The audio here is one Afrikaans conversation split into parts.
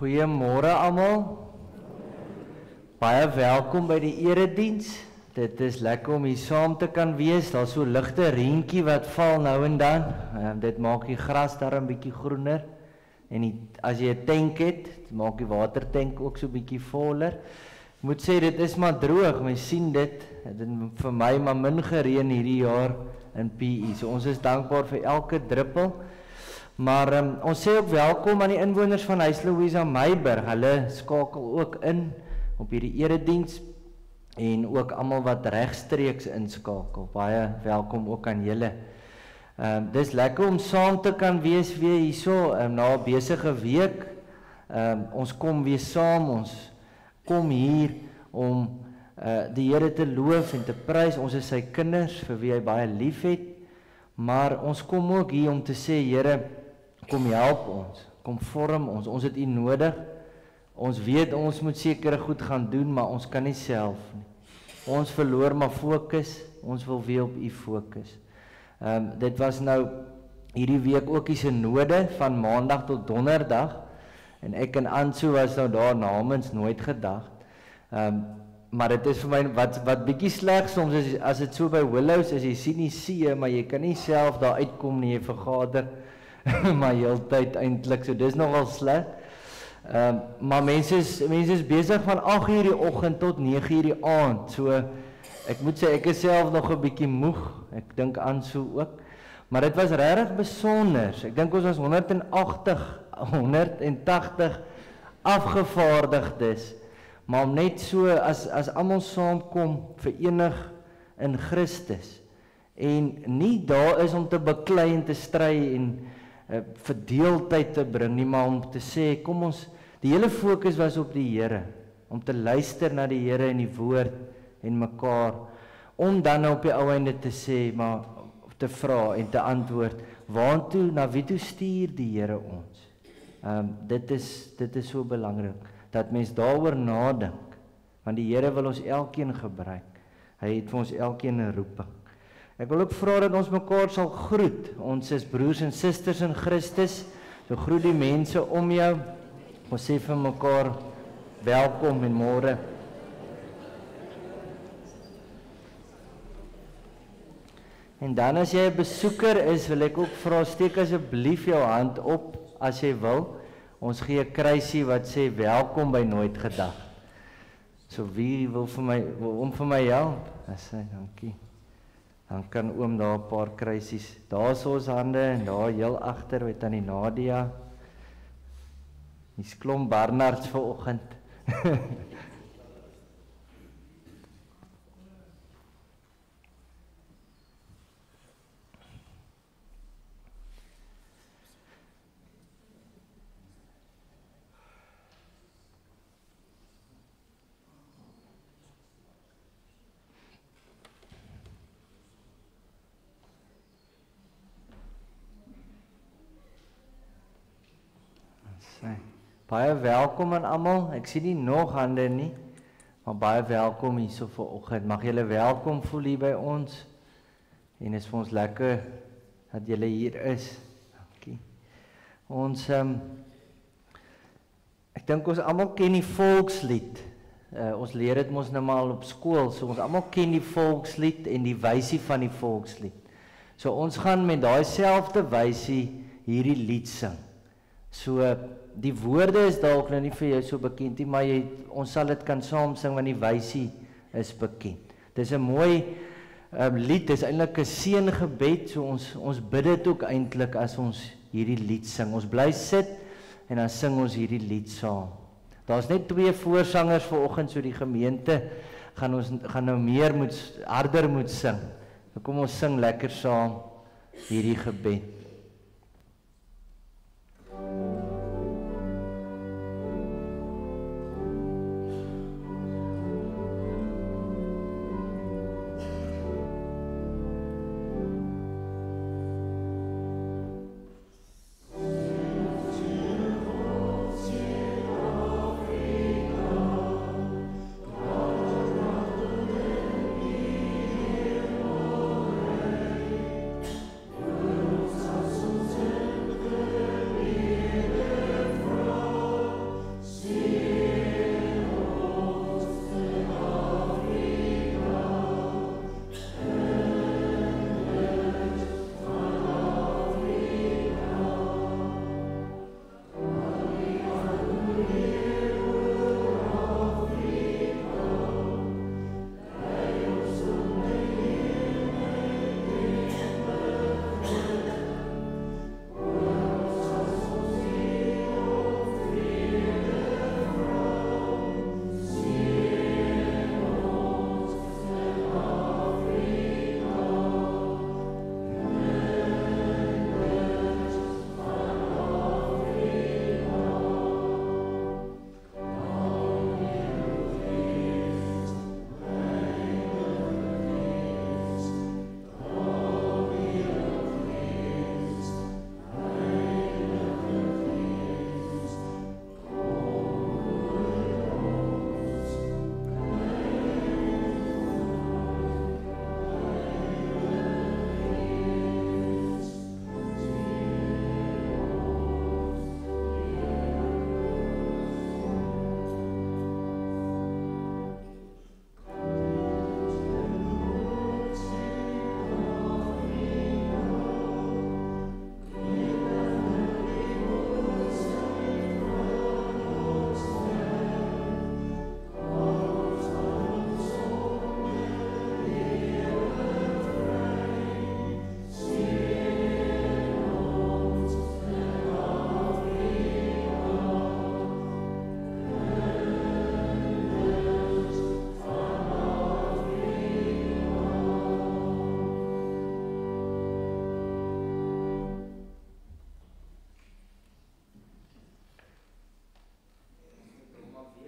Goeiemôre almal. Baie welkom by die erediens. Dit is lekker om hier saam te kan wees. Daar's so 'n ligte reentjie wat val nou en dan. Dit maak die gras daar 'n bietjie groener. En as jy 'n tank het, maak die watertank ook so 'n bietjie voller. Ek moet sê dit is maar droog. Mens sien dit. Dit het vir my maar min gereën hierdie jaar in PE. So ons is dankbaar vir elke druppel. Maar ons sê ook welkom aan die inwoners van Huis Louisa Meiburg. Hulle skakel ook in op hierdie erediens en ook almal wat regstreeks inskakel. Baie welkom ook aan julle. Dis lekker om saam te kan wees weer hierso na 'n besige week. Ons kom weer saam. Ons kom hier om die Here te loof en te prys. Ons is sy kinders vir wie hy baie liefhet. Maar ons kom ook hier om te sê, Here, kom help ons, kom vorm ons, ons het U nodig. Ons weet ons moet sekere goed gaan doen, maar ons kan nie self nie. Ons verloor maar fokus, ons wil weer op U fokus. Dit was nou hierdie week ook die synode van maandag tot donderdag, en ek en Ansu was nou daar namens Nooit Gedag. Maar dit is vir my wat bietjie sleg soms is, as dit so by Willows is, jy sien die see, maar jy kan nie self daar uitkom nie, jy vergader maar heeltyd eintlik, so dis nogal sleg. Maar mense is besig van 8:00 die oggend tot 9:00 die aand, so ek moet sê, ek is self nog 'n bietjie moeg, ek dink aan so ook, maar dit was regtig besonder. Ek dink ons was 180 afgevaardigdes, maar om net so, as almal saamkom, verenig in Christus, en nie daar is om te beklei en te stry en verdeeldheid te bring nie, maar om te sê, kom ons, die hele fokus was op die Here, om te luister na die Here en die woord en mekaar, om dan op die ou einde te sê, maar te vra en te antwoord, waartoe, na wie toe stuur die Here ons? Dit is so belangrik, dat mens daaroor nadink, want die Here wil ons elkeen gebruik, hy het vir ons elkeen 'n roeping. Ek wil ook vra dat ons mekaar sal groet. Ons is broers en susters in Christus. So groet die mense om jou. Ons sê vir mekaar welkom en môre. En dan as jy 'n besoeker is, wil ek ook vra, steek asseblief jou hand op as jy wil. Ons gee 'n kruisie wat sê welkom by Nooit Gedag. So wie wil vir my help? Asai, dankie. Dan kan oom daar 'n paar kruisies. Daar is ons hande en daar heel agter by tannie Nadia. Dis klomp Barnards vanoggend. Baie welkom aan almal. Ek sien nie nog hande nie, maar baie welkom hierso vanoggend. Mag julle welkom voel hier by ons. En is vir ons lekker dat julle hier is. Dankie. Ons ek dink ons almal ken die volkslied. Ons leer dit mos nou maar op skool, so ons almal ken die volkslied en die wysie van die volkslied. So ons gaan met daai selfde wysie hierdie lied sing. So die woorde is dalk nou nie vir jou so bekend nie, maar ons sal dit kan saam sing want die wysie is bekend. Dis 'n mooi lied, dis eintlik 'n seëngebed, so ons bid dit ook eintlik as ons hierdie lied sing. Ons bly sit en dan sing ons hierdie lied saam. Daar's net 2 voorsangers vanoggend, so die gemeente gaan nou harder moet sing. So kom ons sing lekker saam hierdie gebed. Sa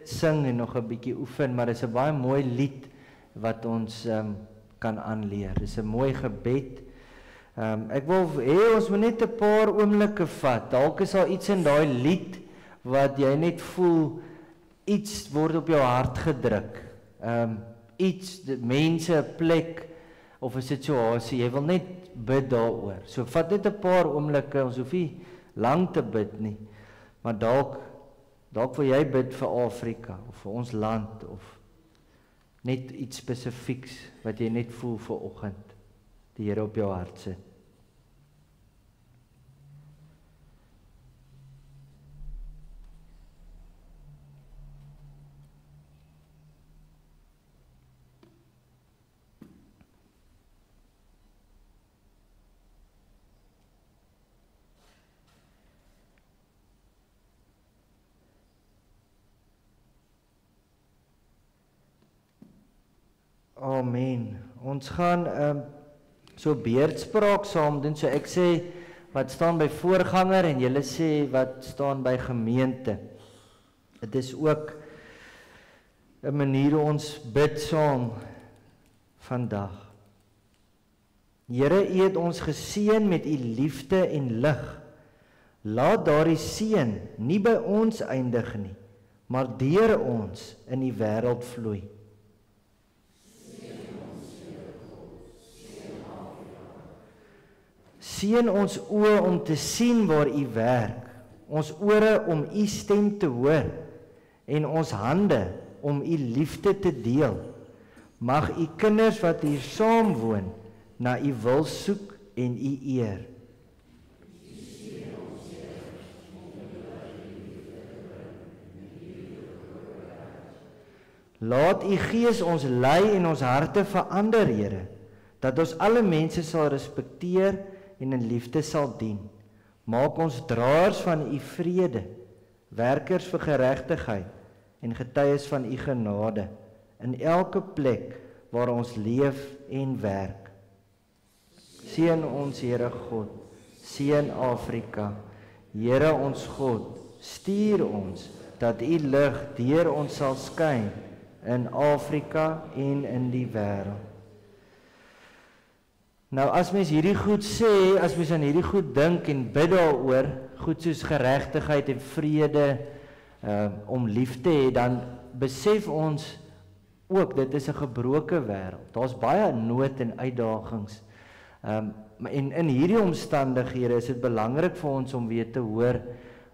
sing en nog 'n bietjie oefen, maar dit is 'n baie mooi lied wat ons kan aanleer. Dit is 'n mooi gebed. Ek wil hê ons moet net 'n paar oomblikke vat. Dalk is daar iets in daai lied wat jy net voel, iets word op jou hart gedruk. Iets, mense, 'n plek of 'n situasie. Jy wil net bid daaroor. So vat net 'n paar oomblikke. Ons hoef nie lank te bid nie. Maar dalk wil jy bid vir Afrika of vir ons land of net iets spesifieks wat jy net voel vir oggend. Die Here op jou hart sit. Amen. Ons gaan so beurtspraak saam doen. So ek sê wat staan by voorganger en julle sê wat staan by gemeente. Dit is ook 'n manier hoe ons bid saam vandag. Here, U het ons geseën met U liefde en lig. Laat daardie seën nie by ons eindig nie, maar deur ons in die wêreld vloei. Seën ons oë om te sien waar U werk, ons ore om U stem te hoor en ons hande om U liefde te deel. Mag U kinders wat hier saam woon na U wil soek en U eer. Laat U Gees ons lei en ons harte verander, Here, dat ons alle mense sal respekteer en in liefde sal dien. Maak ons draers van U vrede, werkers vir geregtigheid en getuies van U genade in elke plek waar ons leef en werk. Seën ons, Here God, seën Afrika. Here ons God, stuur ons dat U lig deur ons sal skyn in Afrika en in die wêreld. Nou as mens hierdie goed sê, as mens aan hierdie goed dink en bid daaroor, goed soos geregtigheid en vrede, om lief te hê, dan besef ons ook dit is 'n gebroke wêreld. Daar's baie nood en uitdagings. En in hierdie omstandighede is dit belangrik vir ons om weer te hoor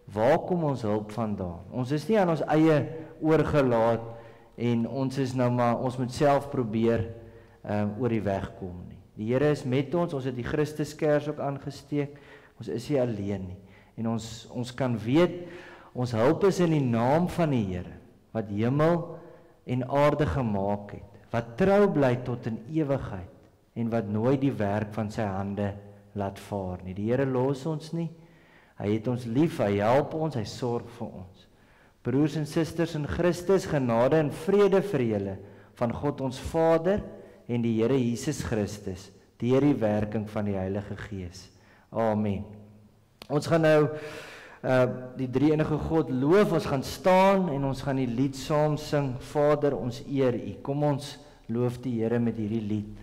waar kom ons hulp vandaan. Ons is nie aan ons eie oorgelaat en ons is nou maar ons moet self probeer oor die weg kom nie. Die Here is met ons het die Christuskers ook aangesteek. Ons is nie alleen nie. En ons kan weet ons hulp is in die naam van die Here wat hemel en aarde gemaak het, wat trou bly tot in ewigheid en wat nooit die werk van sy hande laat vaar nie. Die Here los ons nie. Hy het ons lief, hy help ons, hy sorg vir ons. Broers en susters in Christus, genade en vrede vir julle van God ons Vader en die Here Jesus Christus, deur die werking van die Heilige Gees. Amen. Ons gaan nou die drie enige God loof, ons gaan staan en ons gaan die lied saam sing, Vader, ons eer U. Kom ons loof die Here met hierdie lied.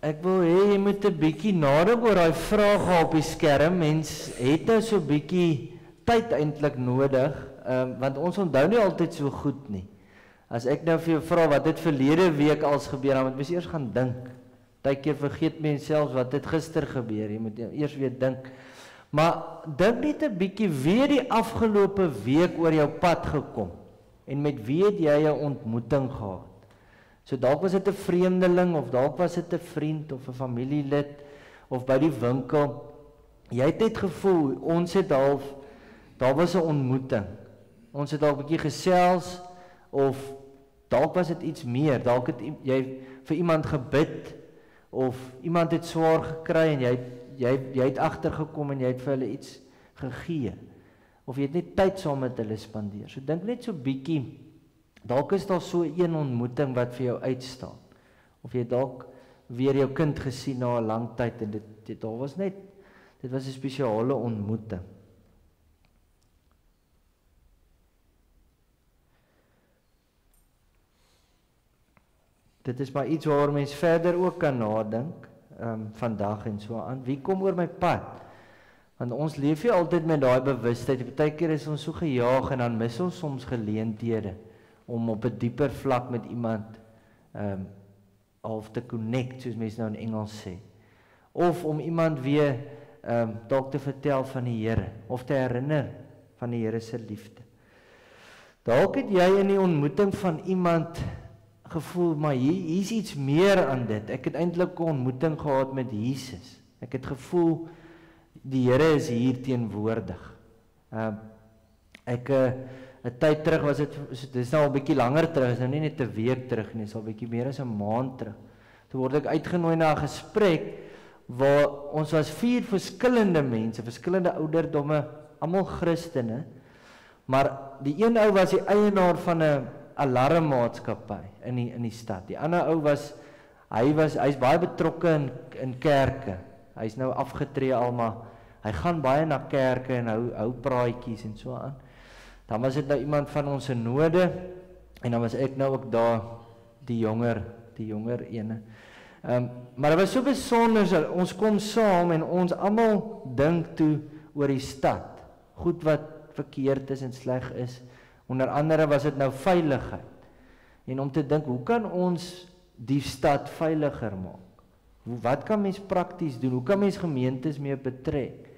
Ek wil hê jy moet 'n bietjie nadink oor daai vrae op die skerm. Mens het nou so 'n bietjie tyd eintlik nodig, want ons onthou nie altyd so goed nie. As ek nou vir jou vra wat het verlede week als gebeur, dan moet mens eers gaan dink. Partykeer vergeet mens selfs wat het gister gebeur. Jy moet eers weer dink. Maar dink net 'n bietjie, wie het die afgelope week oor jou pad gekom? En met wie het jy 'n ontmoeting gehad? So dalk was dit 'n vreemdeling, of dalk was dit 'n vriend of 'n familielid, of by die winkel. Jy het net gevoel, ons het daar was 'n ontmoeting. Ons het dalk 'n bietjie gesels, of dalk was dit iets meer. Dalk het jy vir iemand gebid, of iemand het swaar gekry en jy het agtergekom en jy het vir hulle iets gegee. Of jy het net tyd saam met hulle spandeer. So dink net so bietjie, dalk is daar so een ontmoeting wat vir jou uitstaan. Of jy dalk weer jou kind gesien na 'n lang tyd en dit was 'n spesiale ontmoeting. Dit is maar iets waaroor mens verder ook kan nadink, vandag en so aan. Wie kom oor my pad? Want ons leef nie altyd met daai bewustheid. Partykeer is ons so gejaag en dan mis ons soms geleenthede om op 'n dieper vlak met iemand half te connect, soos mense nou in Engels sê. Of om iemand weer dalk te vertel van die Here, of te herinner van die Here se liefde. Dalk het jy in die ontmoeting van iemand gevoel, maar hier's iets meer aan dit. Ek het eintlik 'n ontmoeting gehad met Jesus. Ek het gevoel die Here is hier teenwoordig. Ek 'n tyd terug was dit is nou 'n bietjie langer terug, is nou nie net 'n week terug nie, is al 'n bietjie meer as 'n maand terug. Toe word ek uitgenooi na 'n gesprek waar ons was 4 verskillende mense, verskillende ouderdomme, almal Christene, maar die een ou was die eienaar van 'n alarmmaatskappy in die stad. Die ander ou hy's baie betrokke in kerke. Hy's nou afgetree almal. Hy gaan baie na kerke en hou praatjies en so aan. Dan was dit nou iemand van ons synode en dan was ek nou ook daar die jonger ene. Maar dit was so besonder, ons kom saam en ons almal dink toe oor die stad. Goed wat verkeerd is en sleg is. Onder andere was dit nou veiligheid. En om te dink, hoe kan ons die stad veiliger maak? Wat kan mens prakties doen? Hoe kan mens gemeentes mee betrek?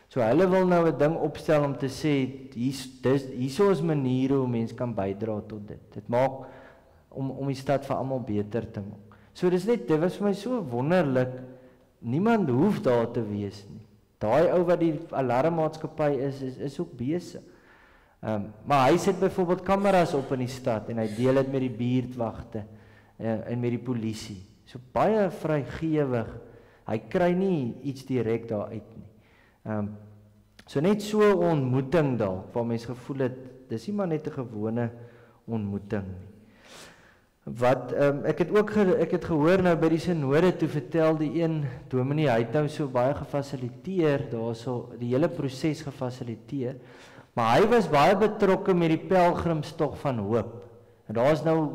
So hulle wil nou 'n ding opstel om te sê, hierso is maniere hoe mens kan bydra tot dit. Dit maak om die stad vir almal beter te maak. So dit was vir my so wonderlik. Niemand hoef daar te wees nie. Daai ou wat die alarmmaatskappy is ook besig. Maar hy sit byvoorbeeld kameras op in die stad en hy deel dit met die buurtwagte en met die polisie. So baie vrygewig. Hy kry nie iets direk daar uit nie. So net so 'n ontmoeting dalk waar mens gevoel het dis nie maar net 'n gewone ontmoeting nie. Wat ek het gehoor nou by die synode toe vertel die een dominee, hy het nou so baie gefasiliteer, daarso die hele proses gefasiliteer. Maar hy was baie betrokke met die pelgrimstog van hoop. En daar's nou 'n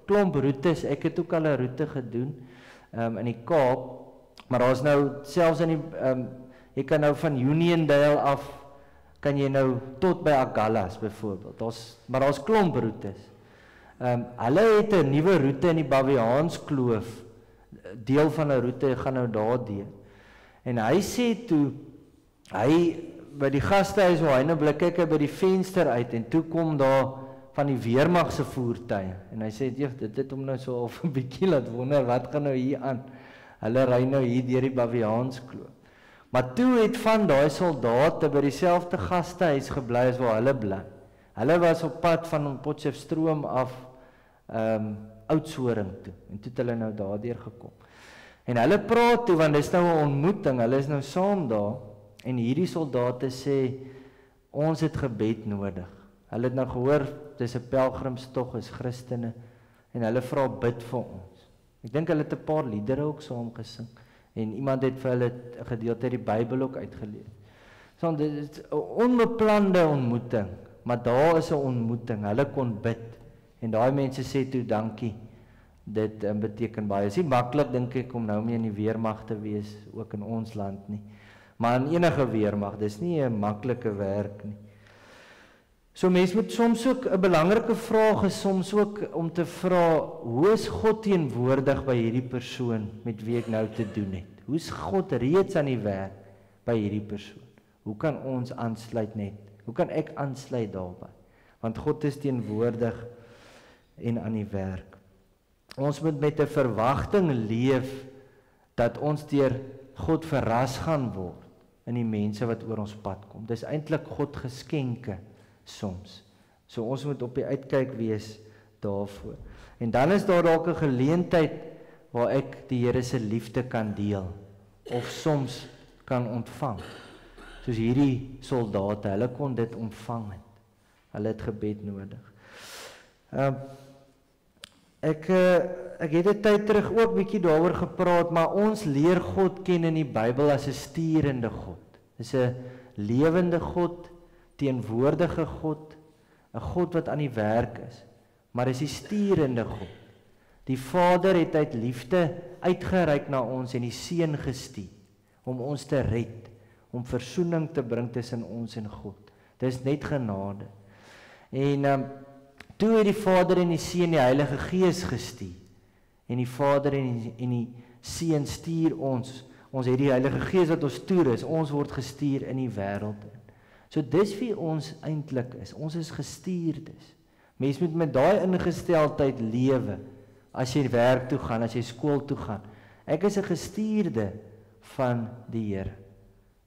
klomp roetes. Ek het ook al 'n roete gedoen in die Kaap, maar daar's nou selfs in die jy kan nou van Uniondale af kan jy nou tot by Agulhas byvoorbeeld. Maar daar's klomp roetes. Hulle het 'n nuwe roete in die Baviaanskloof. Deel van 'n roete gaan nou daar deur. En hy sê toe by die gastehuis waar hy nou blik kyk by die venster uit en toe kom daar van die weermag se voertuie en hy sê dit het hom nou so al 'n bietjie laat wonder wat gaan nou hier aan. Hulle ry nou hier deur die Baviaanskloof. Maar toe het van daai soldate by dieselfde gastehuis gebly as waar hulle bly. Hulle was op pad van Potchefstroom af Oudtshoorn toe en toe het hulle nou daardeur gekom. En hulle praat toe want dis nou 'n ontmoeting. Hulle is nou saam daar. En hierdie soldate sê, ons het gebed nodig. Hulle het nou gehoor, dis 'n pelgrimstog, is Christene, en hulle vra bid vir ons. Ek dink hulle het 'n paar liedere ook saam gesing, en iemand het vir hulle 'n gedeelte uit die Bybel ook uitgelees. So, dit is 'n onbeplande ontmoeting, maar daar is 'n ontmoeting, hulle kon bid, en daai mense sê toe dankie, dit beteken baie. Dit is nie maklik dink ek om nou mee in die weermag te wees, ook in ons land nie. Maar in enige weermag, dis nie 'n maklike werk nie. So mense moet soms ook 'n belangrike vraag is soms ook om te vra, hoe is God teenwoordig by hierdie persoon met wie ek nou te doen het? Hoe is God reeds aan die werk by hierdie persoon? Hoe kan ons aansluit net? Hoe kan ek aansluit daarbey? Want God is teenwoordig en aan die werk. Ons moet met 'n verwagting leef dat ons deur God verras gaan word in die mense wat oor ons pad kom. Dis eintlik God geskenke soms. So ons moet op die uitkyk wees daarvoor. En dan is daar dalk 'n geleentheid waar ek die Here se liefde kan deel of soms kan ontvang. Soos hierdie soldate, hulle kon dit ontvang het. Hulle het gebed nodig. Ek het 'n tyd terug ook bietjie daaroor gepraat, maar ons leer God ken in die Bybel as 'n sturende God. Dis 'n lewende God, teenwoordige God, 'n God wat aan die werk is, maar dis die sturende God. Die Vader het uit liefde uitgereik na ons en die Seun gestuur om ons te red, om versoening te bring tussen ons en God. Dis net genade. En toe het die Vader en die Seun die Heilige Gees gestuur. En die Vader en die Seun stuur ons. Ons het die Heilige Gees wat ons toerus. Ons word gestuur in die wêreld in. So dis wie ons eintlik is. Ons is gestuurdes. Mens moet met daai ingesteldheid lewe. As jy werk toe gaan, as jy skool toe gaan. Ek is 'n gestuurde van die Here.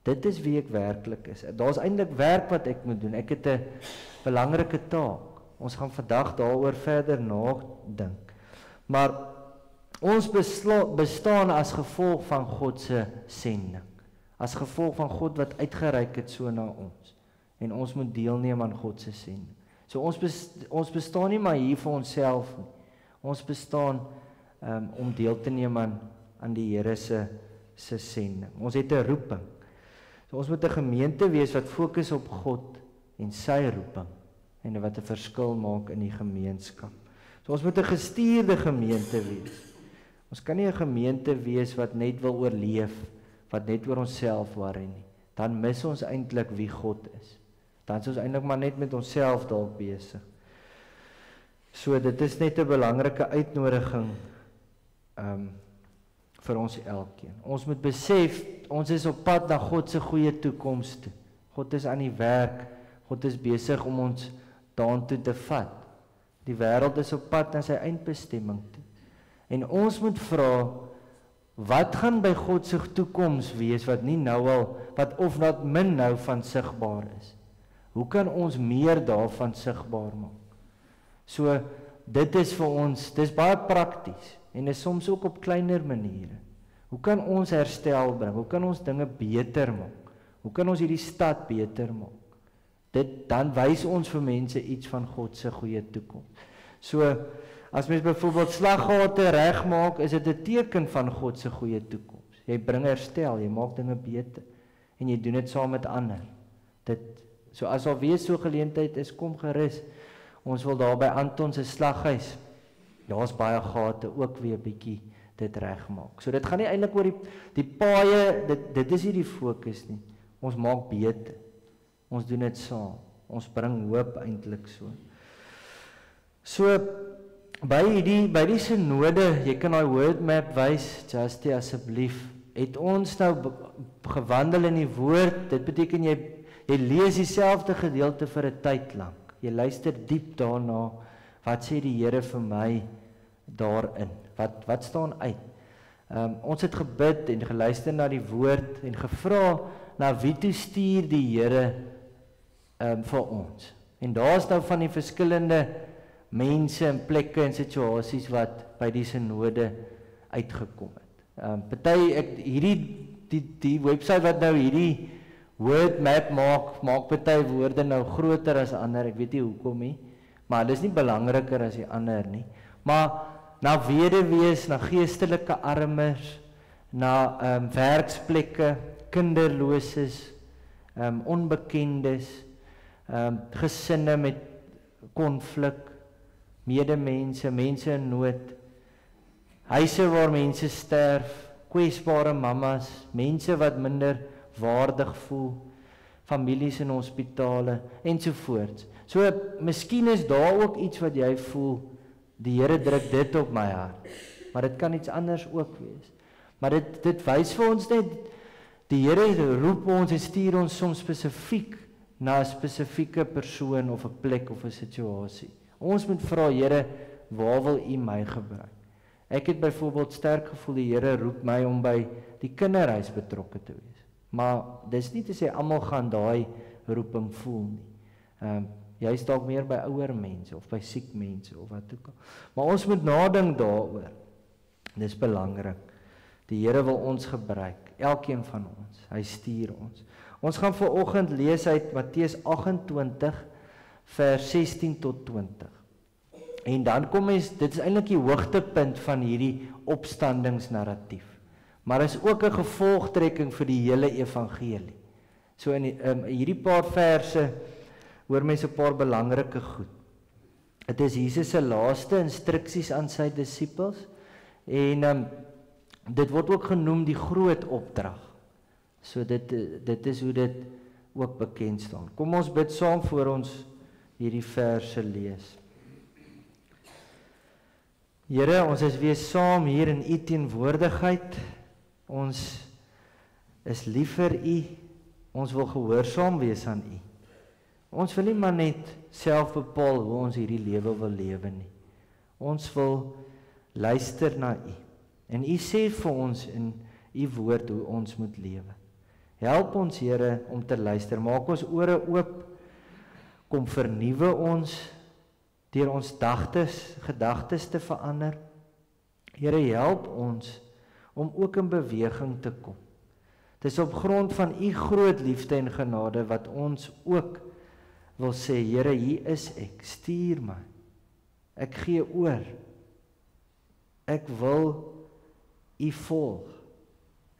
Dit is wie ek werklik is. Daar's eintlik werk wat ek moet doen. Ek het 'n belangrike taak. Ons gaan vandag daaroor verder nadink. Maar ons bestaan as gevolg van God se sending. As gevolg van God wat uitgereik het so na ons. En ons moet deelneem aan God se sending. So ons bestaan nie maar hier vir onsself nie. Ons bestaan om deel te neem aan die Here se sending. Ons het 'n roeping. So ons moet 'n gemeente wees wat fokus op God en sy roeping en wat 'n verskil maak in die gemeenskap. So ons moet 'n gestuurde gemeente wees. Ons kan nie 'n gemeente wees wat net wil oorleef, wat net oor onsself worry nie. Dan mis ons eintlik wie God is. Dan is ons eintlik maar net met onsself dalk besig. So dit is net 'n belangrike uitnodiging vir ons elkeen. Ons moet besef, ons is op pad na God se goeie toekoms toe. God is aan die werk. God is besig om ons daartoe te vat. Die wêreld is op pad na sy eindbestemming toe. En ons moet vra, wat gaan by God se toekoms wees wat nie nou al, wat of wat min nou van sigbaar is? Hoe kan ons meer daarvan sigbaar maak? So, dit is vir ons, dis baie prakties, en is soms ook op kleiner maniere. Hoe kan ons herstel bring? Hoe kan ons dinge beter maak? Hoe kan ons hierdie stad beter maak? Dan wys ons vir mense iets van God se goeie toekoms. So, as mens byvoorbeeld slaggate regmaak, is dit 'n teken van God se goeie toekoms. Jy bring herstel, jy maak dinge beter, en jy doen dit saam met ander. So as al weer so geleentheid is, kom gerus. Ons wil daar by Anton se slaghuis, daar's baie gate, ook weer bietjie dit regmaak. So dit gaan nie eintlik oor die paaie, dit is nie die fokus nie. Ons maak beter. Ons doen dit saam. Ons bring hoop eintlik so. So by die synode, jy kan daai word map wys, Justy asseblief. Het ons nou gewandel in die woord. Dit beteken jy lees dieselfde gedeelte vir 'n tyd lank. Jy luister diep daarna, wat sê die Here vir my daarin? Wat staan uit? Ons het gebid en geluister na die woord en gevra, na wie toe stuur die Here vir ons? En daar's nou van die verskillende mense en plekke en situasies wat by die synode uitgekom het. Die webwerf wat nou hierdie word map maak party woorde nou groter as ander, ek weet nie hoekom nie, maar dit is nie belangriker as die ander nie. Maar na weduwees, na geestelike armes, na werksplekke, kinderloses, onbekendes, gesinne met konflik, medemense, mense in nood, huise waar mense sterf, kwesbare mammas, mense wat minder waardig voel, families in hospitale ensovoorts. So, miskien is daar ook iets wat jy voel, die Here druk dit op my hart, maar dit kan iets anders ook wees. Maar dit wys vir ons net, die Here roep ons en stuur ons soms spesifiek na 'n spesifieke persoon of 'n plek of 'n situasie. Ons moet vra, Here, waar wil U my gebruik? Ek het byvoorbeeld sterk gevoel die Here roep my om by die kinderhuis betrokke te wees. Maar dis nie te sê almal gaan daai roeping voel nie. Jy is dalk meer by ouer mense of by siek mense of wat ook al. Maar ons moet nadink daaroor. Dis belangrik. Die Here wil ons gebruik, elkeen van ons. Hy stuur ons. Ons gaan vanoggend lees uit Matteus 28 vers 16 tot 20. En dan kom ons, dit is eintlik die hoogtepunt van hierdie opstandingsnarratief. Maar is ook 'n gevolgtrekking vir die hele evangelie. So in hierdie paar verse hoor mense 'n paar belangrike goed. Dit is Jesus se laaste instruksies aan sy disippels en dit word ook genoem die groot opdrag. So dit is hoe dit ook bekend staan. Kom ons bid saam voor ons hierdie verse lees. Here, ons is weer saam hier in U teenwoordigheid. Ons is lief vir U. Ons wil gehoorsaam wees aan U. Ons wil nie maar net self bepaal hoe ons hierdie lewe wil lewe nie. Ons wil luister na U. En U sê vir ons in U woord hoe ons moet lewe. Help ons, Here, om te luister. Maak ons ore oop. Kom vernuwe ons deur ons gedagtes te verander. Here, help ons om ook in beweging te kom. Dis op grond van U groot liefde en genade wat ons ook wil sê, Here, hier is ek, stuur my. Ek gee oor. Ek wil U volg.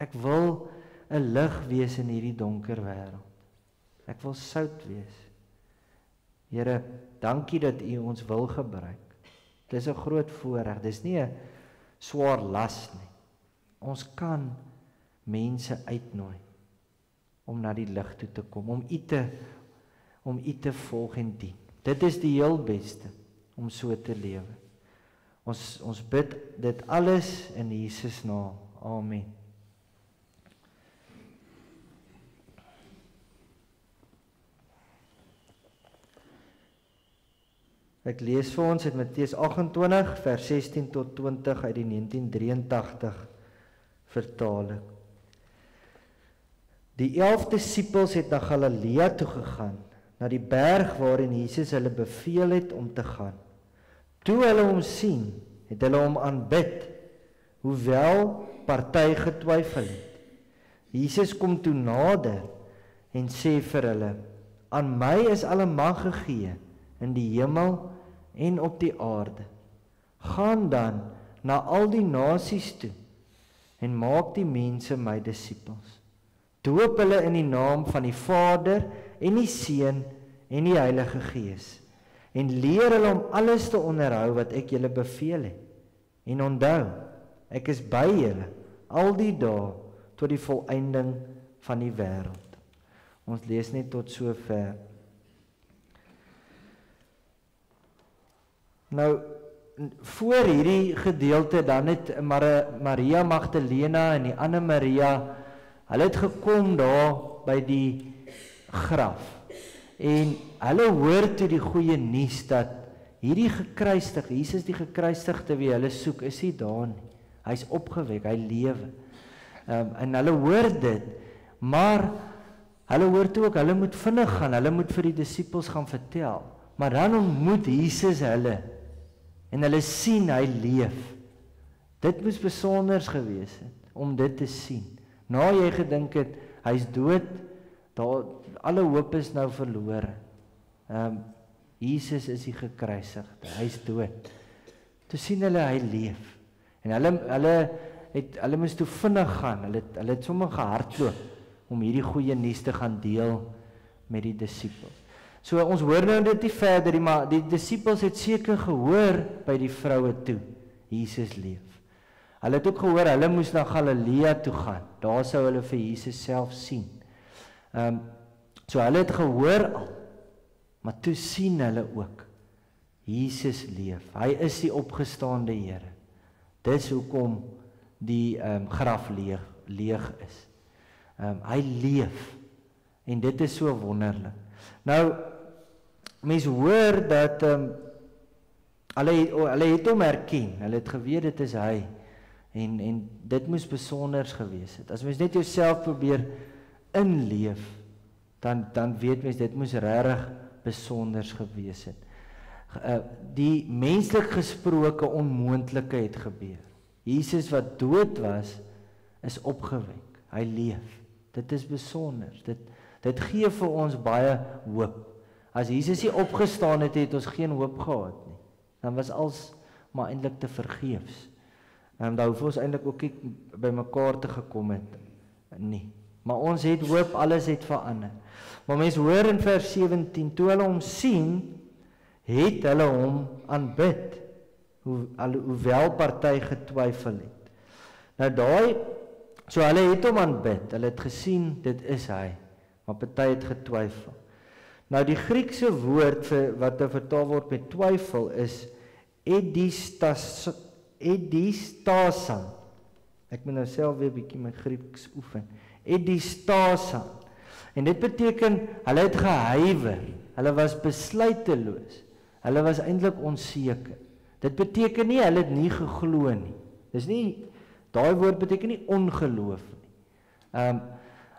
Ek wil 'n lig wees in hierdie donker wêreld. Ek wil sout wees. Here, dankie dat U ons wil gebruik. Dis 'n groot voorreg. Dis nie 'n swaar las nie. Ons kan mense uitnooi om na die lig toe te kom, om U te volg en dien. Dit is die heel beste om so te lewe. Ons bid dit alles in Jesus naam. Amen. Ek lees vir ons uit Matteus 28 vers 16 tot 20 uit die 1983 vertaling. Die 11 disippels het na Galilea toe gegaan, na die berg waarin Jesus hulle beveel het om te gaan. Toe hulle hom sien, het hulle hom aanbid, hoewel party getwyfel het. Jesus kom toe nader en sê vir hulle, aan my is alle mag gegee in die hemel en op die aarde. Gaan dan na al die nasies toe en maak die mense my disippels. Doop hulle in die naam van die Vader en die Seun en die Heilige Gees en leer hulle om alles te onderhou wat ek julle beveel het. En onthou, ek is by julle al die dae tot die volëinding van die wêreld. Ons lees net tot sover. Nou, voor hierdie gedeelte dan het Maria Magdalena en die ander Maria, hulle het gekom daar by die graf. En hulle hoor toe die goeie nuus dat hierdie gekruisig, Jesus die gekruisigde wie hulle soek, is nie daar nie. Hy's opgewek, hy lewe. En hulle hoor dit, maar hulle hoor toe ook, hulle moet vinnig gaan, hulle moet vir die disippels gaan vertel. Maar dan ontmoet Jesus hulle, en hulle sien hy leef. Dit moes besonders gewees het, om dit te sien. Na jy gedink het, hy's dood, alle hoop is nou verlore. Jesus is die gekruisigde, hy's dood. Toe sien hulle hy leef. En hulle moes toe vinnig gaan, hulle het sommer gehardloop, om hierdie goeie nuus te gaan deel met die disippels. So ons hoor nou dit nie verder, maar die disippels het seker gehoor by die vroue toe, Jesus leef. Hulle het ook gehoor, hulle moes na Galilea toe gaan. Daar sou hulle vir Jesus self sien. So hulle het gehoor al, maar toe sien hulle ook, Jesus leef. Hy is die opgestaande Here. Dis hoekom die graf leeg is. Hy leef. En dit is so wonderlik. Nou, mense hoor dat hulle het hom herken. Hulle het geweet dit is hy. En dit moes besonders gewees het. As mens net jouself probeer inleef, dan weet mens dit moes regtig besonders gewees het. Die menslik gesproke onmoontlike het gebeur. Jesus wat dood was, is opgewek. Hy leef. Dit is besonder. Dit gee vir ons baie hoop. As Jesus nie opgestaan het, het ons geen hoop gehad nie. Dan was alles maar eintlik te vergeefs. Daar hoef ons eintlik ook nie by mekaar te gekom het nie. Maar ons het hoop, alles het verander. Maar mense hoor in vers 17, toe hulle hom sien, het hulle hom aanbid, hoewel party getwyfel het. Nou so hulle het hom aanbid, hulle het gesien, dit is hy, maar party het getwyfel. Nou die Griekse woord wat vertaal word met twyfel is edistasan. Ek moet nou self weer 'n bietjie my Grieks oefen. Edistasan. En dit beteken, hulle het gehuiwer, hulle was besluiteloos, hulle was eintlik onseker. Dit beteken nie, hulle het nie geglo nie. Dis nie, daai woord beteken nie ongeloof nie.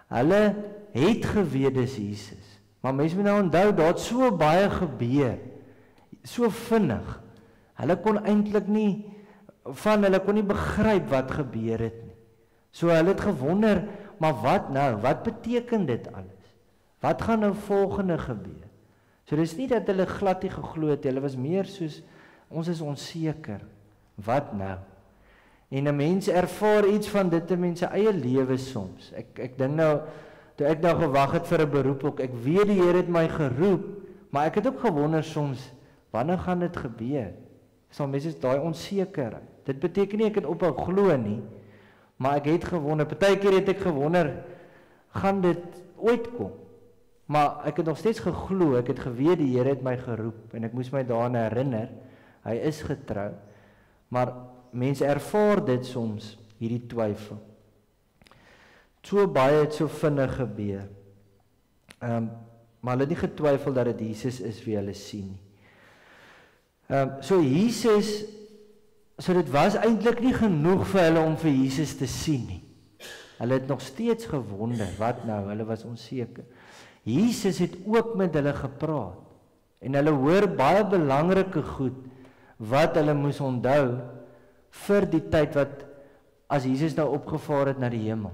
Hulle het geweet dis Jesus. Maar mense moet nou onthou, daar het so baie gebeur, so vinnig. Hulle kon eintlik nie, hulle kon nie begryp wat gebeur het nie. So hulle het gewonder, maar wat nou? Wat beteken dit alles? Wat gaan nou volgende gebeur? So dis nie dat hulle glad nie geglo het, hulle was meer soos, ons is onseker. Wat nou? En 'n mens ervaar iets van dit in mense eie lewe soms. Ek dink nou, toe ek nou gewag het vir 'n beroep ook, ek weet die Here het my geroep, maar ek het ook gewonder soms, wanneer gaan dit gebeur? So mense is daai onsekerheid. Dit beteken nie ek het ophou glo nie, maar ek het gewonder, partykeer het ek gewonder, gaan dit ooit kom? Maar ek het nog steeds geglo, ek het geweet die Here het my geroep, en ek moes my daaraan herinner, hy is getrou, maar mense ervaar dit soms, hierdie twyfel. So baie het so vinnig gebeur, maar hulle het nie getwyfel dat dit Jesus is wie hulle sien nie. So Jesus, so dit was eintlik nie genoeg vir hulle om vir Jesus te sien nie. Hulle het nog steeds gewonder, wat nou, hulle was onseker. Jesus het ook met hulle gepraat, en hulle hoor baie belangrike goed, wat hulle moes onthou, vir die tyd wat, as Jesus nou opgevaar het na die hemel.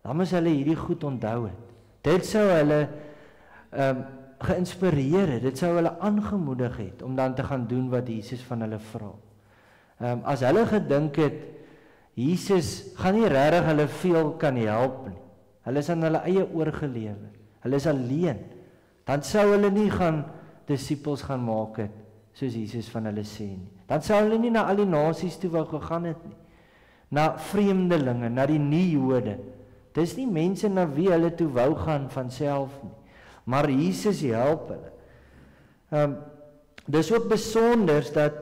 Dan moes hulle hierdie goed onthou het. Dit sou hulle geïnspireer het, dit sou hulle aangemoedig het, om dan te gaan doen wat Jesus van hulle vra. As hulle gedink het, Jesus gaan nie regtig hulle veel kan help nie, hulle is aan hulle eie oorgelewer, hulle is alleen, dan sou hulle nie gaan disippels gaan maak het, soos Jesus van hulle sê nie. Dan sou hulle nie na al die nasies toe wou gegaan het nie, na vreemdelinge, na die nie-Jode. Dis nie mense na wie hulle toe wou gaan van self nie, maar Jesus help hulle. Dis ook besonders dat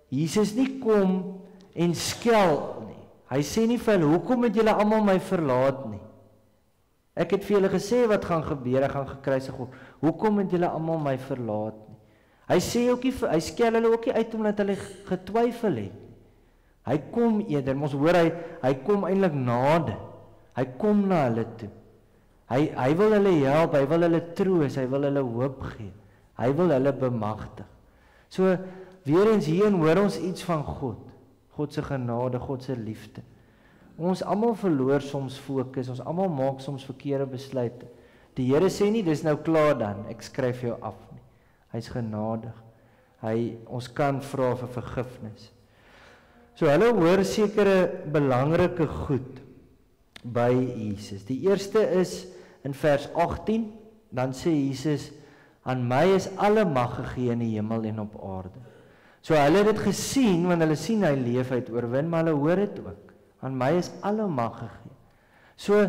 Jesus nie kom en skel nie. Hy sê nie vir hulle, hoekom het julle almal my verlaat nie? Ek het vir julle gesê wat gaan gebeur, ek gaan gekruisig word. Hoekom het julle almal my verlaat nie? Hy sê ook nie, hy skel hulle ook nie uit omdat hulle getwyfel het. Hy kom eerder, ons hoor hy kom eintlik nader. Hy kom na hulle toe. Hy wil hulle help, hy wil hulle troos, hy wil hulle hoop gee. Hy wil hulle bemagtig. So, weer eens hierin hoor ons iets van God. God se genade, God se liefde. Ons almal verloor soms fokus, ons almal maak soms verkeerde besluite. Die Here sê nie, dis nou klaar dan, ek skryf jou af nie. Hy's genadig. Ons kan vra vir vergifnis. So hulle hoor sekere belangrike goed by Jesus. Die eerste is in vers 18, dan sê Jesus, aan my is alle mag gegee in die hemel en op aarde. So hulle het dit gesien, want hulle sien hy leef, hy het oorwin, maar hulle hoor dit ook. Aan my is alle mag gegee. So,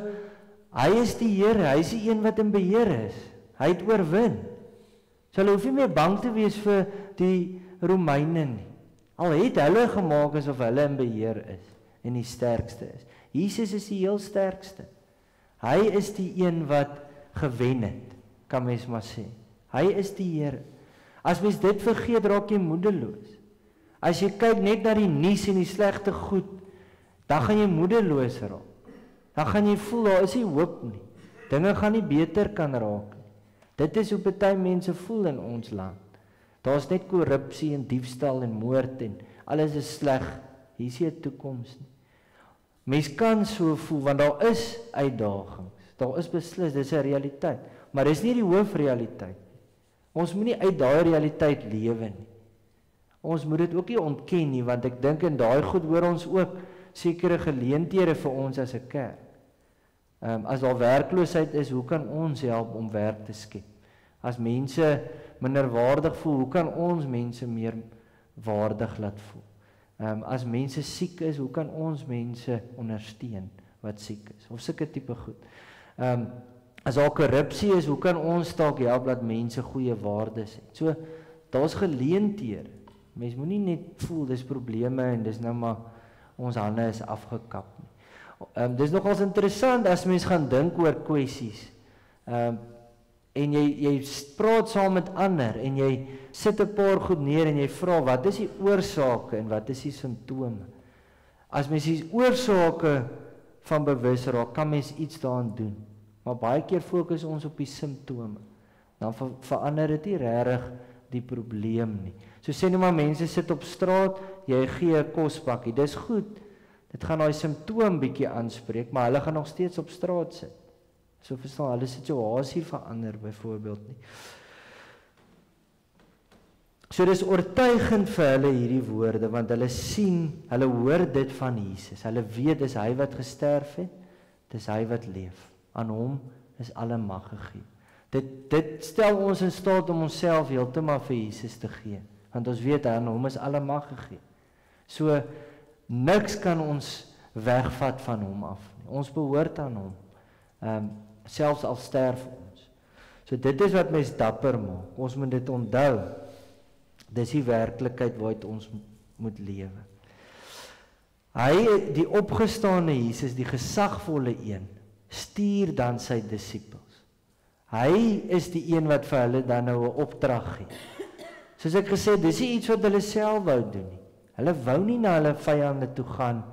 hy is die Here, hy is die een wat in beheer is. Hy het oorwin. So hulle hoef nie meer bang te wees vir die Romeine nie. Al het hulle gemaak asof hulle in beheer is en die sterkste is. Jesus is die heel sterkste. Hy is die een wat gewen het, kan mens maar sê. Hy is die Here. As mens dit vergeet, raak jy moedeloos. As jy kyk net na die nuus en die slegte goed, dan gaan jy moedeloos raak. Dan gaan jy voel, daar is nie hoop nie. Dinge gaan nie beter kan raak nie. Dit is hoe baie mense voel in ons land. Daar is net korrupsie en diefstal en moord en alles is sleg. Hier is nie 'n toekoms nie. Mens kan so voel, want daar is uitdagings. Daar is beslis, dis 'n realiteit. Maar dis nie die hoofrealiteit nie. Ons moet nie uit daai realiteit lewe nie. Ons moet dit ook nie ontken nie, want ek dink in daai goed hoor ons ook sekere geleenthede vir ons as 'n kerk. As daar werkloosheid is, hoe kan ons help om werk te skep? As mense minderwaardig voel, hoe kan ons mense meer waardig laat voel? As mense siek is, hoe kan ons mense ondersteun wat siek is? Of sulke tipe goed. As daar korrupsie is, hoe kan ons dalk help dat mense goeie waardes het? So, daar's geleenthede. Mens moenie net voel dis probleme en dis nou maar ons hande is afgekap nie. Dis nogals interessant as mens gaan dink oor kwessies. En jy praat saam met ander en jy sit 'n paar goed neer en jy vra wat is die oorsake en wat is die simptome? As mens die oorsake van bewus raak, kan mens iets daaraan doen. Maar baie keer fokus ons op die simptome. Dan verander dit nie regtig die probleem nie. So sê nou maar mense sit op straat, jy gee 'n kospakkie. Dis goed. Dit gaan daai simptoom bietjie aanspreek, maar hulle gaan nog steeds op straat sit. So verstaan, hulle situasie verander byvoorbeeld nie. So dis oortuigend vir hulle hierdie woorde, want hulle sien, hulle hoor dit van Jesus. Hulle weet dis hy wat gesterf het, dis hy wat leef. Aan hom is alle mag gegee. Dit stel ons in staat om onsself heeltemal vir Jesus te gee, want ons weet aan hom is alle mag gegee. So niks kan ons wegvat van hom af nie. Ons behoort aan hom. Selfs al sterf ons. So dit is wat mens dapper maak. Ons moet dit onthou. Dis die werklikheid waaruit ons moet lewe. Hy, die opgestane Jesus, die gesagvolle een, stuur dan sy disippels. Hy is die een wat vir hulle dan nou 'n opdrag gee. Soos ek gesê het, dis nie iets wat hulle self wou doen nie. Hulle wou nie na hulle vyande toe gaan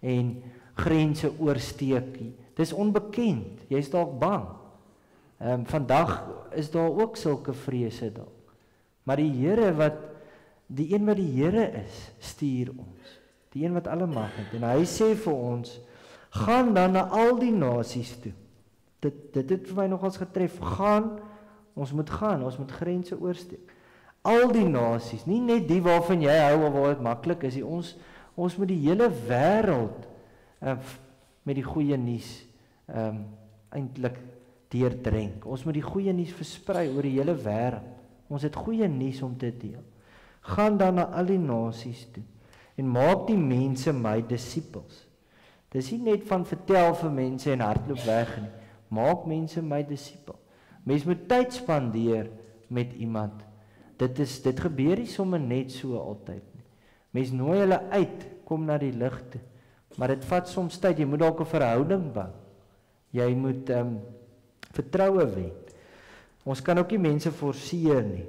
en grense oorsteek nie. Dis onbekend, jy is dalk bang. Vandag is daar ook sulke vrese dalk. Maar die Here die een wat die Here is, stuur ons. Die een wat alle mag het. En hy sê vir ons, gaan dan na al die nasies toe. Dit het vir my nogals getref. Ons moet grense oorsteek. Al die nasies, nie net die waarvan jy hou of waar dit maklik is. Ons moet die hele wêreld met die goeie nuus eintlik deurdrink. Ons moet die goeie nuus versprei oor die hele wêreld. Ons het goeie nuus om te deel. Gaan dan na al die nasies toe en maak die mense my disippels. Dis nie net van vertel vir mense en hardloop weg nie. Maak mense my disipel. Mens moet tyd spandeer met iemand. Dit gebeur nie sommer net so altyd nie. Mens nooi hulle uit, kom na die lig toe. Maar dit vat soms tyd, jy moet dalk 'n verhouding bou. Jy moet vertroue wen. Ons kan ook nie mense forceer nie,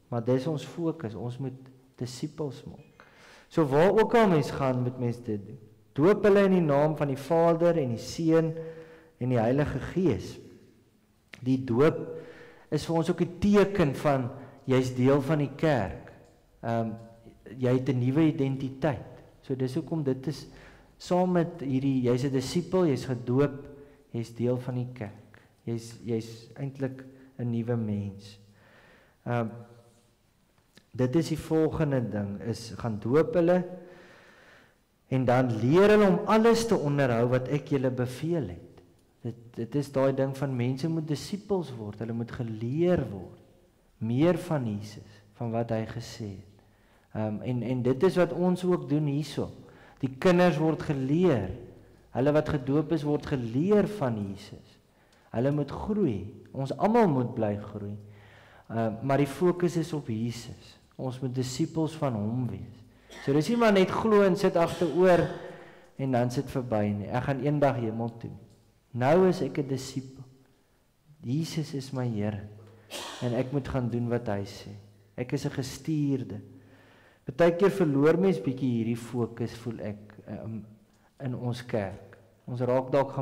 maar dis ons fokus, ons moet disippels maak. So waar ook al mens gaan, moet mens dit doen. Doop hulle in die naam van die Vader en die Seun en die Heilige Gees. Die doop is vir ons ook 'n teken van jy's deel van die kerk. Jy het 'n nuwe identiteit. So dis hoekom dit is saam met hierdie, jy's 'n disipel, jy's gedoop, jy's deel van die kerk. Jy's eintlik 'n nuwe mens. Dit is die volgende ding, is gaan doop hulle en dan leer hulle om alles te onderhou wat ek julle beveel het. Dit is daai ding van mense moet disippels word, hulle moet geleer word meer van Jesus, van wat hy gesê het. En dit is wat ons ook doen hierso. Die kinders word geleer. Hulle wat gedoop is, word geleer van Jesus. Hulle moet groei. Ons almal moet bly groei. Maar die fokus is op Jesus. Ons moet disippels van hom wees. So dis nie maar net glo en sit agteroor en dan sit verby nie. Ek gaan eendag hemel toe. Nou is ek 'n disipel. Jesus is my Here. En ek moet gaan doen wat hy sê. Ek is 'n gestuurde. Partykeer verloor mens bietjie hierdie fokus, voel ek, in ons kerk. Ons raak dalk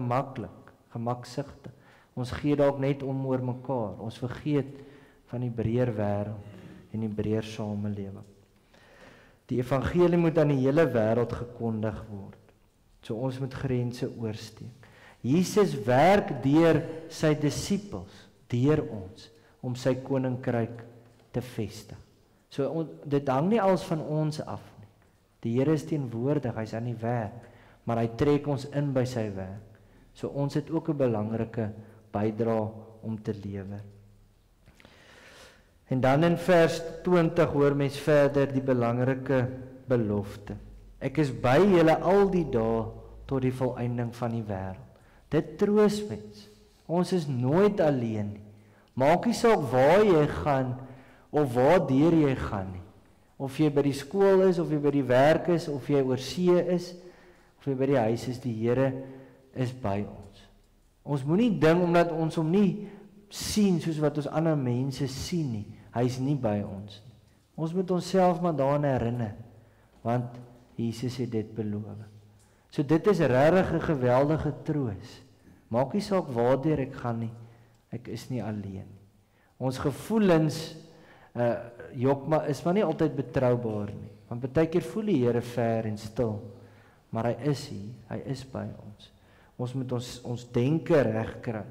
gemaksigtig. Ons gee dalk net om oor mekaar. Ons vergeet van die breër wêreld en die breër samelewing. Die evangelie moet aan die hele wêreld gekondig word. So ons moet grense oorsteek. Jesus werk deur sy disippels, deur ons, om sy koninkryk te vestig. So dit hang nie als van ons af nie. Die Here is teenwoordig, hy's aan die werk, maar hy trek ons in by sy werk. So ons het ook 'n belangrike bydrae om te lewer. En dan in vers 20 hoor mens verder die belangrike belofte. Ek is by julle al die dae tot die volëinding van die wêreld. Dit troos mens. Ons is nooit alleen nie. Maak nie saak waar jy gaan of waardeur jy gaan nie. Of jy by die skool is, of jy by die werk is, of jy oor see is, of jy by die huis is, die Here is by ons. Ons moenie ding omdat ons hom nie sien soos wat ons ander mense sien nie. Hy's nie by ons nie. Ons moet onsself maar daaraan herinner, want Jesus het dit beloof. So dit is regtig 'n geweldige troos. Maak nie saak waardeur ek gaan nie, ek is nie alleen nie. Ons gevoelens is maar nie altyd betroubaar nie. Want baie keer voel die Here ver en stil, maar hy is hier, hy is by ons. Ons moet ons denke regkry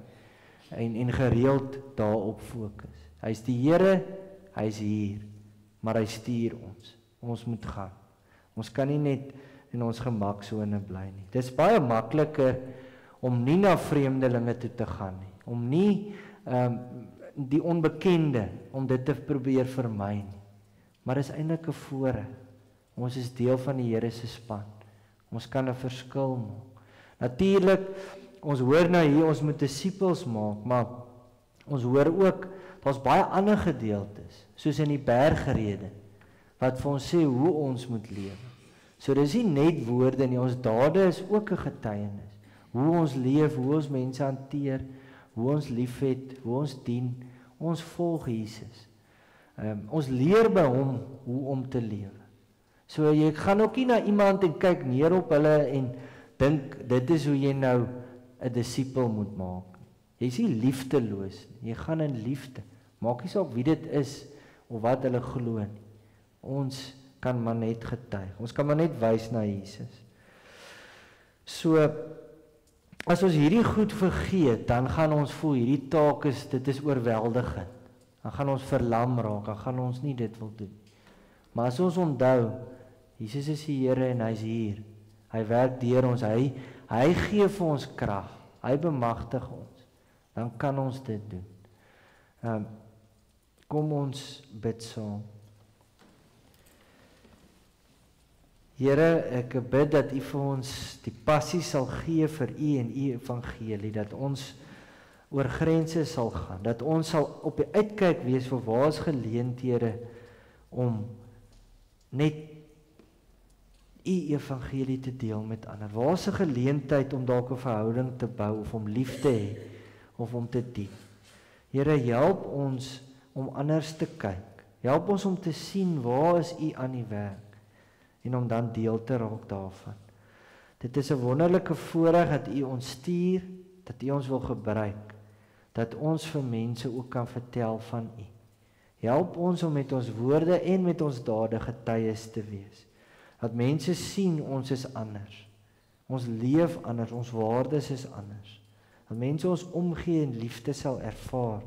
en gereeld daarop fokus. Hy's die Here, hy's hier, maar hy stuur ons. Ons moet gaan. Ons kan nie net in ons gemaksone bly nie. Dit is baie makliker om nie na vreemdelinge toe te gaan nie, om nie die onbekende, om dit te probeer vermy nie. Maar dis eintlik 'n voorreg. Ons is deel van die Here se span. Ons kan 'n verskil maak. Natuurlik, ons hoor nou hier, ons moet disippels maak, maar ons hoor ook, daar's baie ander gedeeltes, soos in die bergrede, wat vir ons sê hoe ons moet lewe. So dis nie net woorde nie, ons dade is ook 'n getuienis. Hoe ons leef, hoe ons mense hanteer, hoe ons liefhet, hoe ons dien, ons volg Jesus. Ons leer by hom hoe om te lewe. So jy gaan ook nie na iemand en kyk neer op hulle en dink dit is hoe jy nou 'n disipel moet maak. Jy is nie liefdeloos nie, jy gaan in liefde. Maak nie saak wie dit is of wat hulle glo nie. Ons kan maar net getuig. Ons kan maar net wys na Jesus. So as ons hierdie goed vergeet, dan gaan ons voel hierdie taak dit is oorweldigend. Dan gaan ons verlam raak, dan gaan ons nie dit wil doen. Maar as ons onthou, Jesus is die Here en hy's hier. Hy werk deur ons, hy gee vir ons krag. Hy bemagtig ons. Dan kan ons dit doen. Kom ons bid saam. Here, ek bid dat U vir ons die passie sal gee vir U en U evangelie, dat ons oor grense sal gaan, dat ons sal op die uitkyk wees vir waar is geleenthede om net U evangelie te deel met ander. Waar is 'n geleentheid om dalk 'n verhouding te bou of om lief te hê of om te dien? Here, help ons om anders te kyk. Help ons om te sien waar is U aan die werk en om dan deel te raak daarvan. Dit is 'n wonderlike voorreg dat U ons stuur, dat U ons wil gebruik, dat ons vir mense ook kan vertel van U. Help ons om met ons woorde en met ons dade getuies te wees. Dat mense sien ons is anders. Ons leef anders, ons waardes is anders. Dat mense ons omgee en liefde sal ervaar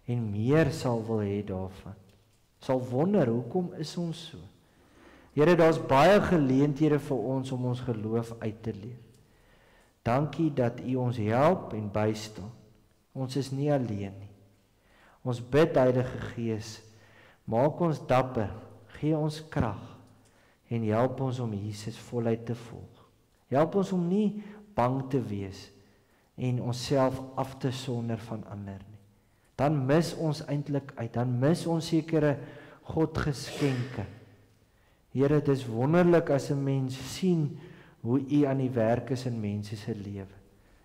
en meer sal wil hê daarvan. Sal wonder, hoekom is ons so? Here, daar's baie geleenthede vir ons om ons geloof uit te leef. Dankie dat U ons help en bystaan. Ons is nie alleen nie. Ons bid, Heilige Gees, maak ons dapper, gee ons krag en help ons om Jesus voluit te volg. Help ons om nie bang te wees en onsself af te sonder van ander nie. Dan mis ons eintlik uit, dan mis ons sekere God geskenke. Here, dit is wonderlik as 'n mens sien hoe U aan die werk is in mense se lewe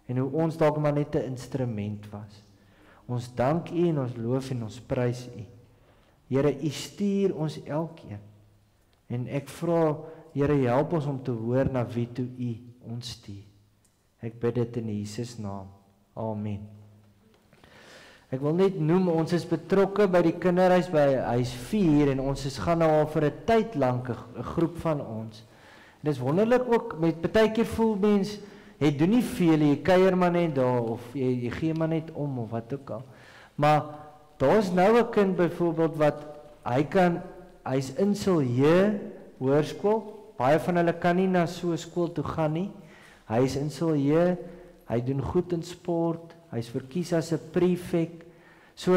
en hoe ons dalk maar net 'n instrument was. Ons dank U en ons loof en ons prys U. Here, U stuur ons elkeen. En ek vra, Here, help ons om te hoor na wie toe U ons stuur. Ek bid dit in Jesus naam. Amen. Ek wil net noem, ons is betrokke by die kinderhuis by huis 4 en ons gaan nou al vir 'n tyd lank 'n groep van ons. En dis wonderlik ook, met partykeer voel mens, jy doen nie veel, jy kuier maar net daar of jy gee maar net om of wat ook al. Maar daar's nou 'n kind byvoorbeeld wat hy's in Silje hoërskool. Baie van hulle kan nie na so 'n skool toe gaan nie. Hy's in Silje, hy doen goed in sport, hy's verkies as 'n prefek. So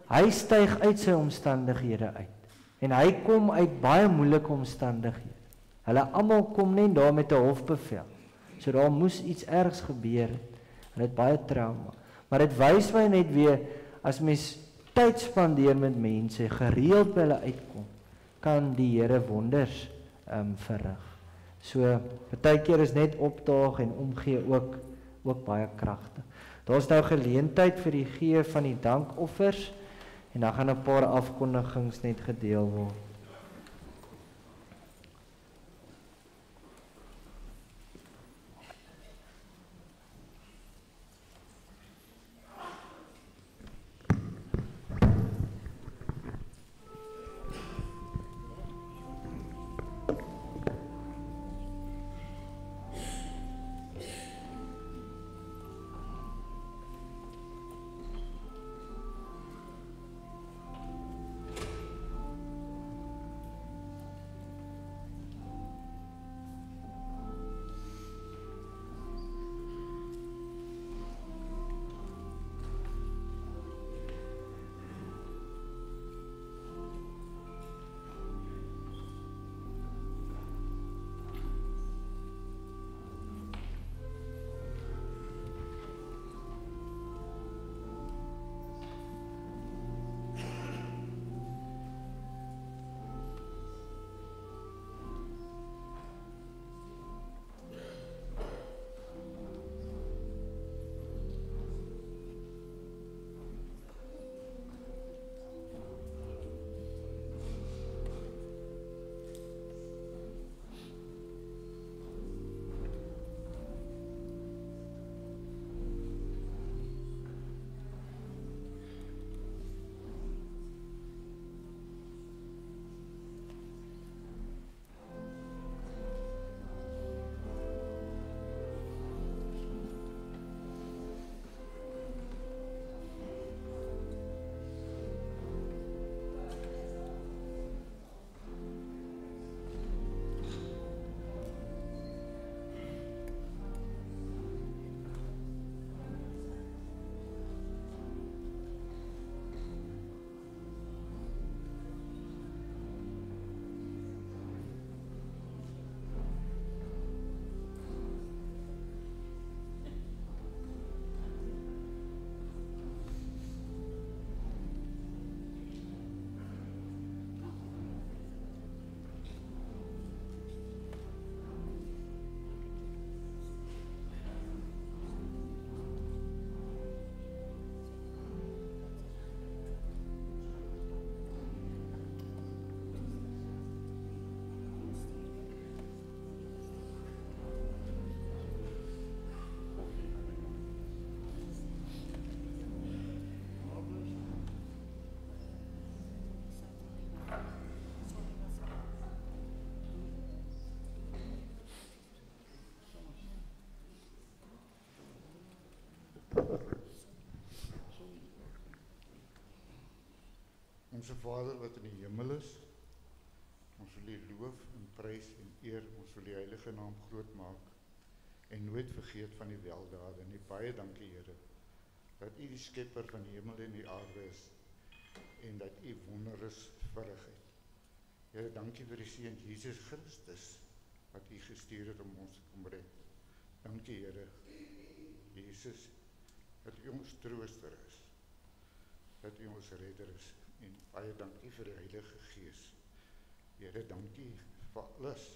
hy styg uit sy omstandighede uit. En hy kom uit baie moeilike omstandighede. Hulle almal kom net daar met 'n hofbevel. So daar moes iets ergs gebeur het. Hulle het baie trauma. Maar dit wys my net weer, as mens tyd spandeer met mense, gereeld by hulle uitkom, kan die Here wonders verrig. So partykeer is net opdaag en omgee ook baie kragtig. Daar's nou geleentheid vir die gee van die dankoffers en dan gaan 'n paar afkondigings net gedeel word. Onse Vader wat in die hemel is, ons wil U loof en prys en eer, ons wil die heilige naam groot maak en nooit vergeet van die weldade. En baie dankie Here, dat U die skepper van die hemel en die aarde is en dat U wondere verrig het. Here, dankie vir die seun Jesus Christus wat U gestuur het om ons te kom red. Dankie Here, Jesus, dat U ons trooster is, dat U ons redder is, en baie dankie vir die Heilige Gees. Here, dankie vir alles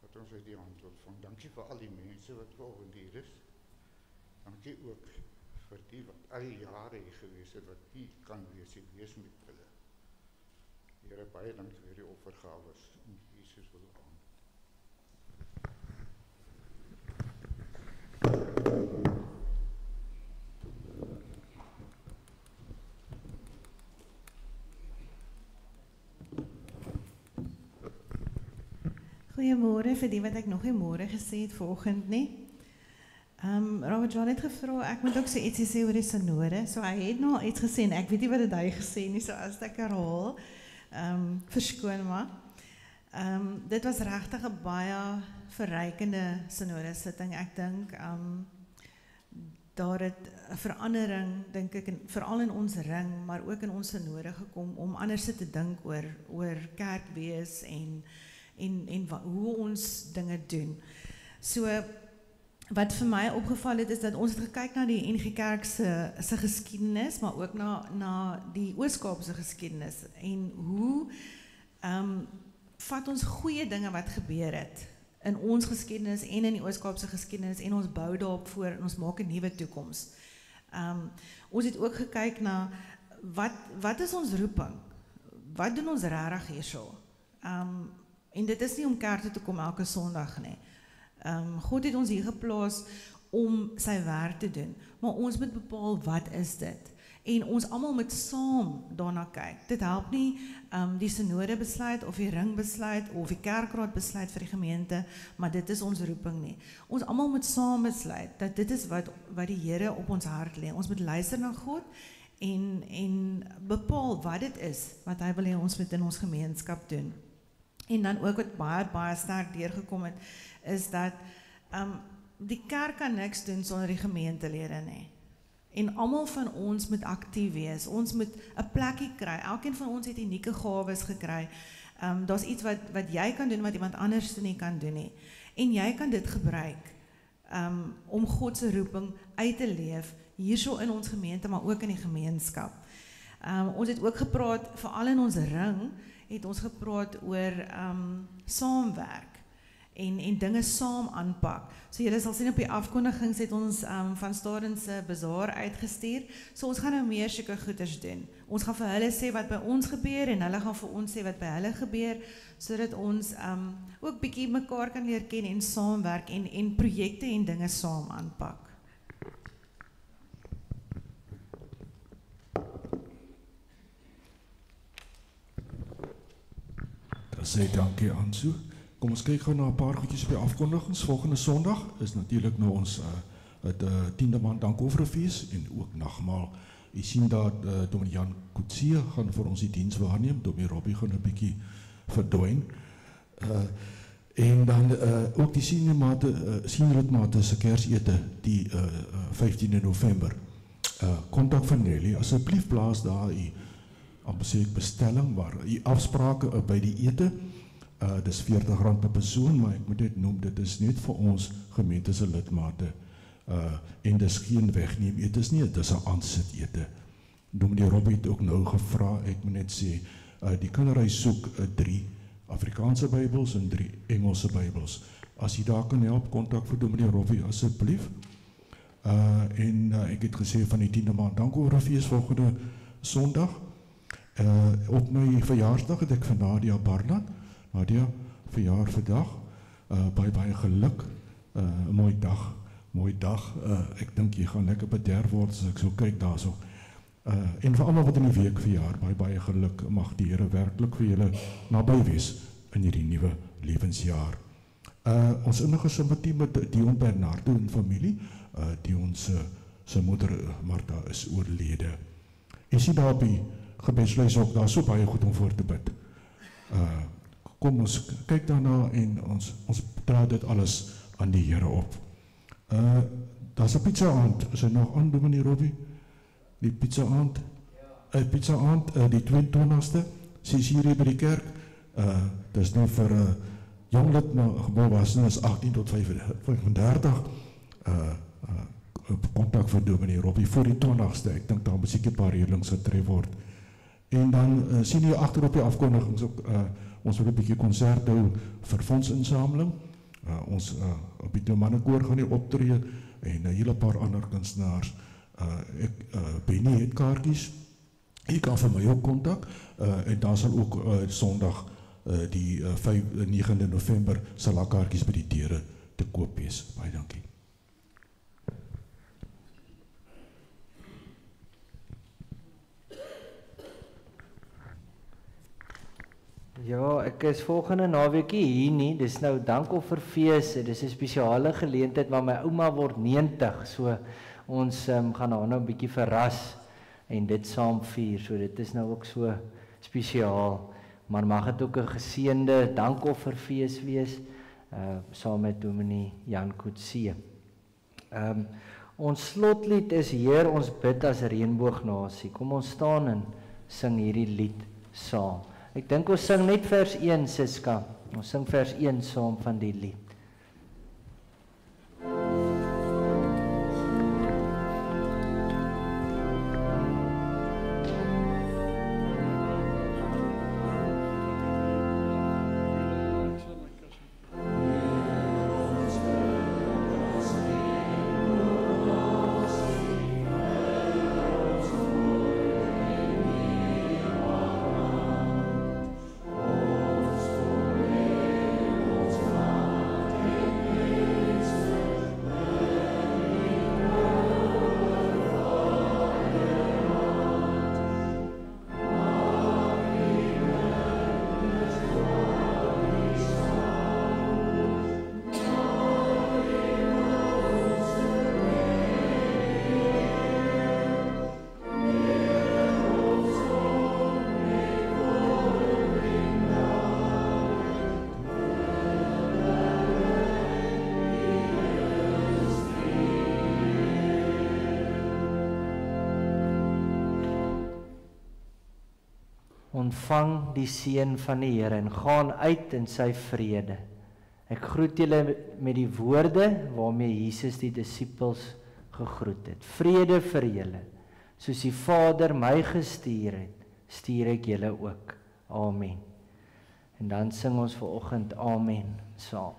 wat ons uit die hand ontvang. Dankie vir al die mense wat volgende hier is. Dankie ook vir die wat al die jare hier gewees het, wat U kan wees met hulle. Here, baie dankie vir die offergawes in Jesus wil aan. Goeiemôre vir die wat ek nog nie môre gesê het vanoggend nie. Robert John het gevra, ek moet ook so ietsie sê oor die sinode. So hy het nou iets gesê en ek weet nie wat het hy gesê nie, so as ek herhaal, verskoon maar. Dit was regtig 'n baie verrykende sinode sitting. Ek dink daar het 'n verandering, dink ek, veral in ons ring, maar ook in ons sinode gekom om anders te dink oor kerkwees en hoe ons dinge doen. So wat vir my opgeval het is dat ons het gekyk na die NG Kerk se geskiedenis, maar ook na die Oos-Kaap se geskiedenis en hoe vat ons goeie dinge wat gebeur het in ons geskiedenis en in die Oos-Kaap se geskiedenis en ons bou daarop voor en ons maak 'n nuwe toekoms. Ons het ook gekyk na wat is ons roeping? Wat doen ons regtig hierso? En dit is nie om kerk toe te kom elke Sondag nie. God het ons hier geplaas om sy werk te doen, maar ons moet bepaal wat is dit. En ons almal moet saam daarna kyk. Dit help nie die sinode besluit of die ring besluit of die kerkraad besluit vir die gemeente, maar dit is ons roeping nie. Ons almal moet saam besluit dat dit is wat die Here op ons hart lê. Ons moet luister na God en bepaal wat dit is wat hy wil hê ons moet in ons gemeenskap doen. En dan ook wat baie sterk deurgekom het, is dat die kerk kan niks doen sonder die gemeentelede nie. En almal van ons moet aktief wees. Ons moet 'n plekkie kry. Elkeen van ons het unieke gawes gekry. Daar's iets wat jy kan doen wat iemand anders nie kan doen nie. En jy kan dit gebruik om God se roeping uit te leef hierso in ons gemeente, maar ook in die gemeenskap. Ons het ook gepraat, veral in ons ring, het ons gepraat oor saamwerk en dinge saam aanpak. So julle sal sien op die afkondigings het ons van Staden se bazaar uitgestuur. So ons gaan nou meer sulke goeders doen. Ons gaan vir hulle sê wat by ons gebeur en hulle gaan vir ons sê wat by hulle gebeur, sodat ons ook bietjie mekaar kan leer ken en saamwerk en projekte en dinge saam aanpak. Sê dankie Ansu. Kom ons kyk gou na 'n paar goedjies op die afkondigings. Volgende Sondag is natuurlik nou ons het 10de maand dankofferfees en ook nagmaal. U sien daar Dominee Jan Kutsie gaan vir ons die diens waarneem. Dominee Robbie gaan 'n bietjie verdwyn. En dan ook die seniorlidmate se Kersete die 15de November. Kontak vir Nelly, asseblief plaas daar amper sê ek bestelling, maar die afsprake by die ete, dis R40 per persoon, maar ek moet net noem, dit is net vir ons gemeente se lidmate, en dis geen wegneem ete is nie, dit is 'n aansit ete. Dominee Robbie het ook nou gevra, ek moet net sê, die kinderhuis soek 3 Afrikaanse Bybels en 3 Engelse Bybels. As jy daar kan help, kontak vir Dominee Robbie asseblief. En ek het gesê van die 10de maand dankofferfees volgende Sondag. Op my verjaarsdag het ek vir Nadia Barnard. Nadia, verjaar vandag. Baie geluk. Mooi dag. Ek dink jy gaan lekker bederf word as ek so kyk daarso. En vir almal wat in die week verjaar, baie geluk. Mag die Here werklik vir julle naby wees in hierdie nuwe lewensjaar. Ons innige simpatie met Dion Bernardo en familie. Dion se moeder Martha is oorlede. En sien daar by gebedsluis ook, daar is so baie goed om voor te bid. Kom ons kyk daarna en ons dra dit alles aan die Here op. Daar's 'n pizza aand, is dit nog aan, Dominee Robbie? Die pizza aand? Pizza aand, die 22ste, 6 uur by die kerk. Dis nou vir 'n jong lid volwassenes 18 tot 35 kontak vir Dominee Robbie voor die 20ste. Ek dink daar moet seker 'n paar reëlings getref word. En dan sien jy agter op die afkondigings ook ons wil 'n bietjie konsert hou vir fondsinsameling. Ons op die mannenkoor gaan hier optree en 'n hele paar ander kunstenaars. Benny het kaartjies. Jy kan vir my ook kontak en dan sal ook Sondag die 9de November sal daar kaartjies by die deure te koop wees. Baie dankie. Ja, ek is volgende naweekie hier nie. Dis nou dankofferfees. Dis 'n spesiale geleentheid waar my ouma word 90. So ons gaan haar nou 'n bietjie verras en dit saam vier. So dit is nou ook so spesiaal. Maar mag dit ook 'n geseënde dankofferfees wees saam met Dominee Jan Coetzee. Ons slotlied is Heer, ons bid as reënboognasie. Kom ons staan en sing hierdie lied saam. Ek dink ons sing net vers 1, Siska. Ons sing vers 1 saam van die lied. Ontvang die seën van die Here en gaan uit in sy vrede. Ek groet julle met die woorde waarmee Jesus die disippels gegroet het. Vrede vir julle. Soos die Vader my gestuur het, stuur ek julle ook. Amen. En dan sing ons vanoggend Amen saam.